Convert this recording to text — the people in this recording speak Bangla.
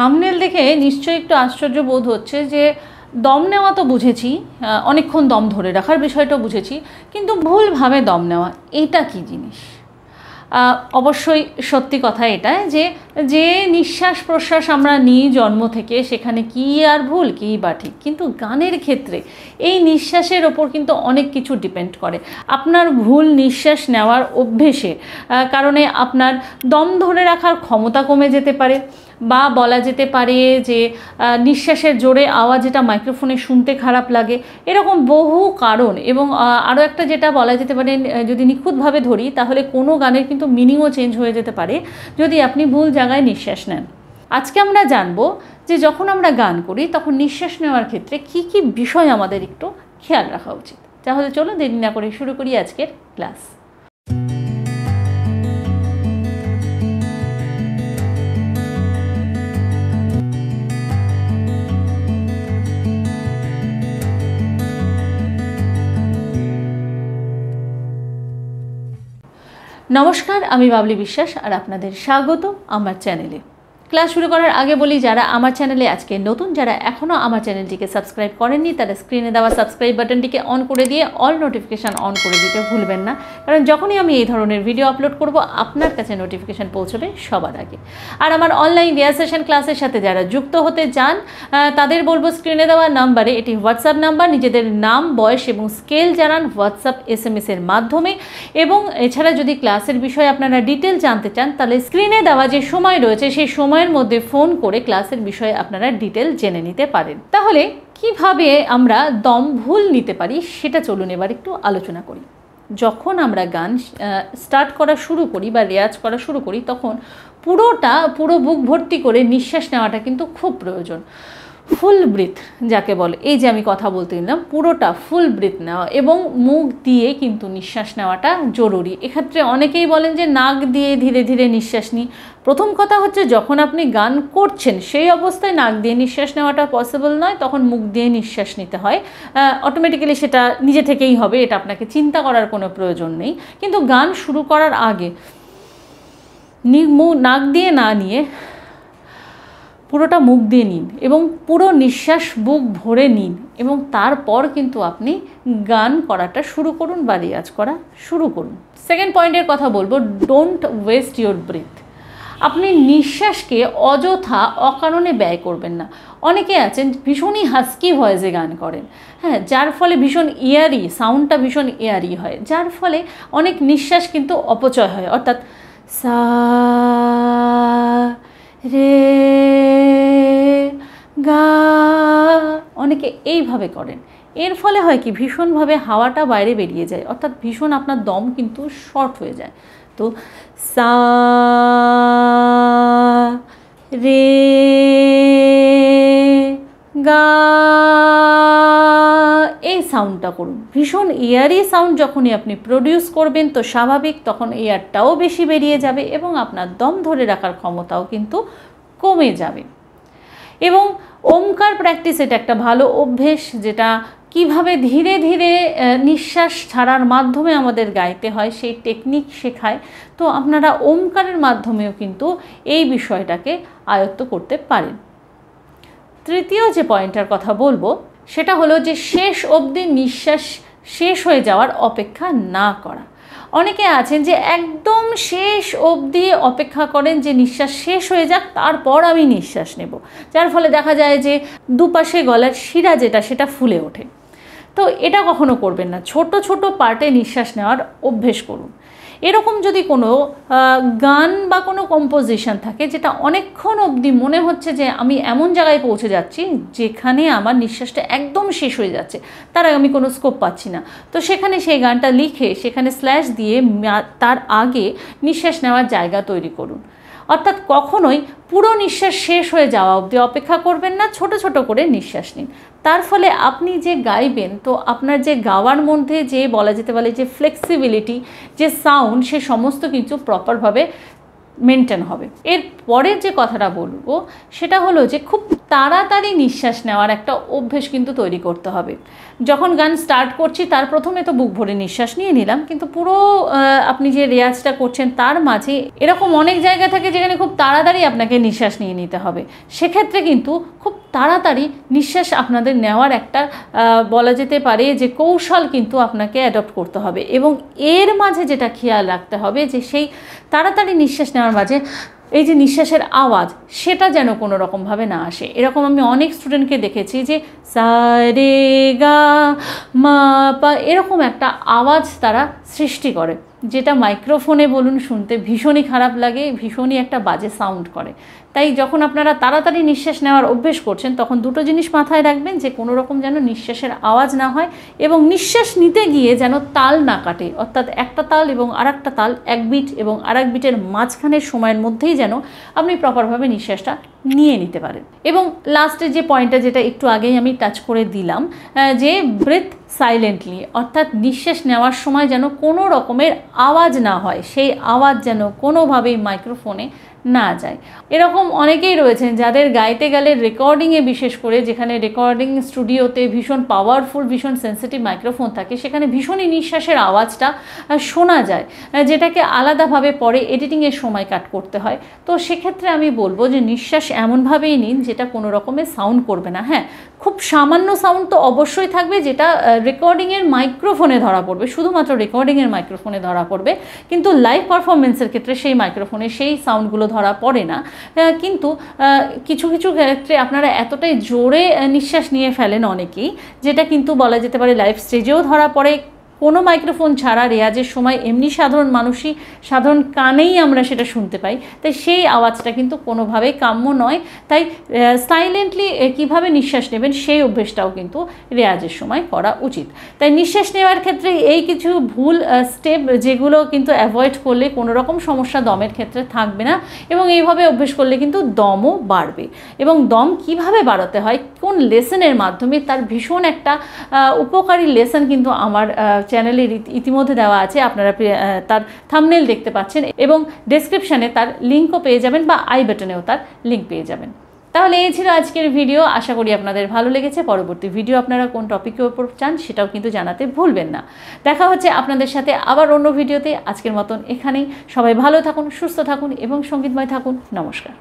থাম্বনেল দেখে নিশ্চয়ই একটু আশ্চর্য বোধ হচ্ছে যে দম নেওয়া তো বুঝেছি, অনেকক্ষণ দম ধরে রাখার বিষয়টা বুঝেছি, কিন্তু ভুলভাবে দম নেওয়া এটা কী জিনিস? অবশ্যই সত্যি কথা এটা যে যে নিঃশ্বাস প্রশ্বাস আমরা নিই জন্ম থেকে, সেখানে কী আর ভুল কী বা ঠিক, কিন্তু গানের ক্ষেত্রে এই নিঃশ্বাসের ওপর কিন্তু অনেক কিছু ডিপেন্ড করে। আপনার ভুল নিঃশ্বাস নেওয়ার অভ্যেসে কারণে আপনার দম ধরে রাখার ক্ষমতা কমে যেতে পারে, বা বলা যেতে পারে যে নিঃশ্বাসের জোরে আওয়াজ যেটা মাইক্রোফোনে শুনতে খারাপ লাগে, এরকম বহু কারণ। এবং আরও একটা যেটা বলা যেতে পারে, যদি নিখুঁতভাবে ধরি তাহলে কোনো গানের কিন্তু মিনিংও চেঞ্জ হয়ে যেতে পারে যদি আপনি ভুল জায়গায় নিঃশ্বাস নেন। আজকে আমরা জানবো যে যখন আমরা গান করি তখন নিঃশ্বাস নেওয়ার ক্ষেত্রে কী কী বিষয় আমাদের একটু খেয়াল রাখা উচিত। তাহলে চলো দেরি না করে শুরু করি আজকের ক্লাস। নমস্কার, আমি বাবলি বিশ্বাস আর আপনাদের স্বাগত আমার চ্যানেলে। ক্লাস শুরু করার আগে বলি, যারা আমার চ্যানেলে আজকে নতুন, যারা এখনও আমার চ্যানেলটিকে সাবস্ক্রাইব করেননি, তারা স্ক্রিনে দেওয়া সাবস্ক্রাইব বাটনটিকে অন করে দিয়ে অল নোটিফিকেশান অন করে দিতে ভুলবেন না, কারণ যখনই আমি এই ধরনের ভিডিও আপলোড করব আপনার কাছে নোটিফিকেশান পৌঁছবে সবার আগে। আর আমার অনলাইন রিহার্সেশন ক্লাসের সাথে যারা যুক্ত হতে চান তাদের বলবো, স্ক্রিনে দেওয়া নাম্বারে, এটি হোয়াটসঅ্যাপ নাম্বার, নিজেদের নাম, বয়স এবং স্কেল জানান হোয়াটসঅ্যাপ SMS-এর মাধ্যমে। এবং এছাড়া যদি ক্লাসের বিষয়ে আপনারা ডিটেল জানতে চান তাহলে স্ক্রিনে দেওয়া যে সময় রয়েছে সেই সময়ের মধ্যে ফোন করে ক্লাসের বিষয়ে আপনারা ডিটেল জেনে নিতে পারেন। তাহলে কিভাবে আমরা দম ভুল নিতে পারি সেটা চলুন এবার একটু আলোচনা করি। যখন আমরা গান স্টার্ট করা শুরু করি বা রেয়াজ করা শুরু করি তখন পুরো বুক ভর্তি করে নিঃশ্বাস নেওয়াটা কিন্তু খুব প্রয়োজন। ফুল ব্রিথ যাকে বলে, এই যে আমি কথা বলতে নিলাম, পুরোটা ফুল ব্রিথ নেওয়া এবং মুখ দিয়ে কিন্তু নিঃশ্বাস নেওয়াটা জরুরি। এক্ষেত্রে অনেকেই বলেন যে নাক দিয়ে ধীরে ধীরে নিঃশ্বাস নিই। প্রথম কথা হচ্ছে, যখন আপনি গান করছেন সেই অবস্থায় নাক দিয়ে নিঃশ্বাস নেওয়াটা পসিবল নয়, তখন মুখ দিয়ে নিঃশ্বাস নিতে হয়। অটোমেটিক্যালি সেটা নিজে থেকেই হবে, এটা আপনাকে চিন্তা করার কোনো প্রয়োজন নেই। কিন্তু গান শুরু করার আগে নাক দিয়ে না নিয়ে পুরোটা মুখ দিয়ে নিন এবং পুরো নিঃশ্বাস বুক ভরে নিন, এবং তারপর কিন্তু আপনি গান করাটা শুরু করুন বা রেয়াজ করা শুরু করুন। সেকেন্ড পয়েন্টের কথা বলবো, ডোন্ট ওয়েস্ট ইউর ব্রিথ। আপনি নিঃশ্বাসকে অযথা অকারণে ব্যয় করবেন না। অনেকে আছেন ভীষণই হাস্কি ভয়েসে গান করেন, হ্যাঁ, যার ফলে ভীষণ ইয়ারি, সাউন্ডটা ভীষণ ইয়ারি হয়, যার ফলে অনেক নিঃশ্বাস কিন্তু অপচয় হয়। অর্থাৎ সা রে গা, অনেকে এইভাবে করেন। এর ফলে হয় কি, ভীষণভাবে হাওয়াটা বাইরে বেরিয়ে যায়, অর্থাৎ ভীষণ আপনার দম কিন্তু শর্ট হয়ে যায়। তো সা রে গা, এই সাউন্ডটা করুন। ভীষণ এয়ারি সাউন্ড যখনই আপনি প্রডিউস করবেন তো স্বাভাবিক তখন এয়ারটাও বেশি বেরিয়ে যাবে এবং আপনার দম ধরে রাখার ক্ষমতাও কিন্তু কমে যাবে। এবং ওমকার প্র্যাকটিস, এটা একটা ভালো অভ্যেস, যেটা কিভাবে ধীরে ধীরে নিঃশ্বাস ছাড়ার মাধ্যমে আমাদের গাইতে হয় সেই টেকনিক শেখায়। তো আপনারা ওমকারের মাধ্যমেও কিন্তু এই বিষয়টাকে আয়ত্ত করতে পারেন। তৃতীয় যে পয়েন্টটার কথা বলবো সেটা হলো যে শেষ অবধি নিঃশ্বাস শেষ হয়ে যাওয়ার অপেক্ষা না করা। অনেকে আছেন যে একদম শেষ অবধি অপেক্ষা করেন যে নিঃশ্বাস শেষ হয়ে যাক তারপর আমি নিঃশ্বাস নেব, যার ফলে দেখা যায় যে দুপাশে গলার শিরা যেটা সেটা ফুলে ওঠে। তো এটা কখনো করবেন না, ছোট ছোট পার্টে নিঃশ্বাস নেওয়ার অভ্যেস করুন। এরকম যদি কোনো গান বা কোনো কম্পোজিশন থাকে যেটা অনেকক্ষণ অবধি মনে হচ্ছে যে আমি এমন জায়গায় পৌঁছে যাচ্ছি যেখানে আমার নিঃশ্বাসটা একদম শেষ হয়ে যাচ্ছে, তার আগে আমি কোনো স্কোপ পাচ্ছি না, তো সেখানে সেই গানটা লিখে সেখানে স্ল্যাশ দিয়ে তার আগে নিঃশ্বাস নেওয়ার জায়গা তৈরি করুন। অর্থাৎ কখনোই পুরো নিঃশ্বাস শেষ হয়ে যাওয়া অবধি অপেক্ষা করবেন না, ছোট ছোট করে নিঃশ্বাস নিন। তার ফলে আপনি যে গাইবেন তো আপনার যে গাওয়ার মধ্যে যে বলা যেতে পারে যে ফ্লেক্সিবিলিটি, যে সাউন্ড, সে সমস্ত কিছু প্রপারভাবে মেনটেন হবে। এর পরের যে কথাটা বলবো সেটা হলো যে খুব তাড়াতাড়ি নিঃশ্বাস নেওয়ার একটা অভ্যেস কিন্তু তৈরি করতে হবে। যখন গান স্টার্ট করছি তার প্রথমে তো বুক ভরে নিঃশ্বাস নিয়ে নিলাম, কিন্তু পুরো আপনি যে রেয়াজটা করছেন তার মাঝে এরকম অনেক জায়গা থাকে যেখানে খুব তাড়াতাড়ি আপনাকে নিঃশ্বাস নিয়ে নিতে হবে। সেক্ষেত্রে কিন্তু খুব তাড়াতাড়ি নিঃশ্বাস আপনাদের নেওয়ার একটা বলা যেতে পারে যে কৌশল কিন্তু আপনাকে অ্যাডপ্ট করতে হবে, এবং এর মাঝে যেটা খেয়াল রাখতে হবে যে সেই তাড়াতাড়ি নিঃশ্বাস নেওয়ার মাঝে এই যে নিঃশ্বাসের আওয়াজ সেটা যেন কোনো রকমভাবে না আসে। এরকম আমি অনেক স্টুডেন্টকে দেখেছি যে সা রে গা মা পা এরকম একটা আওয়াজ তারা সৃষ্টি করে, যেটা মাইক্রোফোনে বলুন শুনতে ভীষণই খারাপ লাগে, ভীষণই একটা বাজে সাউন্ড করে। তাই যখন আপনারা তাড়াতাড়ি নিঃশ্বাস নেওয়ার অভ্যেস করছেন তখন দুটো জিনিস মাথায় রাখবেন, যে কোনো রকম যেন নিঃশ্বাসের আওয়াজ না হয় এবং নিঃশ্বাস নিতে গিয়ে যেন তাল না কাটে, অর্থাৎ একটা তাল এবং আরেকটা তাল, এক বিট এবং আরেক বিটের মাঝখানের সময়ের মধ্যেই যেন আপনি প্রপারভাবে নিঃশ্বাসটা নিয়ে নিতে পারেন। এবং লাস্টের যে পয়েন্টটা যেটা একটু আগেই আমি টাচ করে দিলাম, যে ব্রেথ সাইলেন্টলি, অর্থাৎ নিঃশ্বাস নেওয়ার সময় যেন কোনো রকমের আওয়াজ না হয়, সেই আওয়াজ যেন কোনোভাবেই মাইক্রোফোনে না যায়। এরকম অনেকেই রয়েছেন যাদের গাইতে গেলে রেকর্ডিংয়ে, বিশেষ করে যেখানে রেকর্ডিং স্টুডিওতে ভীষণ পাওয়ারফুল, ভীষণ সেন্সিটিভ মাইক্রোফোন থাকে, সেখানে ভীষণই নিঃশ্বাসের আওয়াজটা শোনা যায়, যেটাকে আলাদাভাবে পরে এডিটিংয়ের সময় কাট করতে হয়। তো সেক্ষেত্রে আমি বলবো যে নিঃশ্বাস এমনভাবেই নিন যেটা কোনো রকমের সাউন্ড করবে না। হ্যাঁ, খুব সামান্য সাউন্ড তো অবশ্যই থাকবে, যেটা রেকর্ডিংয়ের মাইক্রোফোনে ধরা পড়বে, শুধুমাত্র রেকর্ডিংয়ের মাইক্রোফোনে ধরা পড়বে, কিন্তু লাইভ পারফরমেন্সের ক্ষেত্রে সেই মাইক্রোফোনে সেই সাউন্ডগুলো ধরা পড়ে না। কিন্তু কিছু কিছু ক্ষেত্রে আপনারা এতটাই জোরে নিঃশ্বাস নিয়ে ফেলেন অনেকেই, যেটা কিন্তু বলা যেতে পারে লাইভ স্টেজেও ধরা পড়ে, কোনো মাইক্রোফোন ছাড়া রেয়াজের সময় এমনি সাধারণ মানুষই, সাধারণ কানেই আমরা সেটা শুনতে পাই। তাই সেই আওয়াজটা কিন্তু কোনোভাবেই কাম্য নয়। তাই সাইলেন্টলি কীভাবে নিঃশ্বাস নেবেন সেই অভ্যেসটাও কিন্তু রেয়াজের সময় করা উচিত। তাই নিঃশ্বাস নেওয়ার ক্ষেত্রে এই কিছু ভুল স্টেপ যেগুলো কিন্তু অ্যাভয়েড করলে কোনো রকম সমস্যা দমের ক্ষেত্রে থাকবে না, এবং এইভাবে অভ্যেস করলে কিন্তু দমও বাড়বে। এবং দম কিভাবে বাড়াতে হয়, কোন লেসনের মাধ্যমে, তার ভীষণ একটা উপকারী লেসন কিন্তু আমার চ্যানেলে ইতিমধ্যে দেওয়া আছে, আপনারা তার থাম্বনেল দেখতে পাচ্ছেন, এবং ডেসক্রিপশানে তার লিঙ্কও পেয়ে যাবেন, বা আই বাটনেও তার লিঙ্ক পেয়ে যাবেন। তাহলে এই ছিল আজকের ভিডিও, আশা করি আপনাদের ভালো লেগেছে। পরবর্তী ভিডিও আপনারা কোন টপিকের উপর চান সেটাও কিন্তু জানাতে ভুলবেন না। দেখা হচ্ছে আপনাদের সাথে আবার অন্য ভিডিওতে। আজকের মতন এখানেই। সবাই ভালো থাকুন, সুস্থ থাকুন এবং সঙ্গীতময় থাকুন। নমস্কার।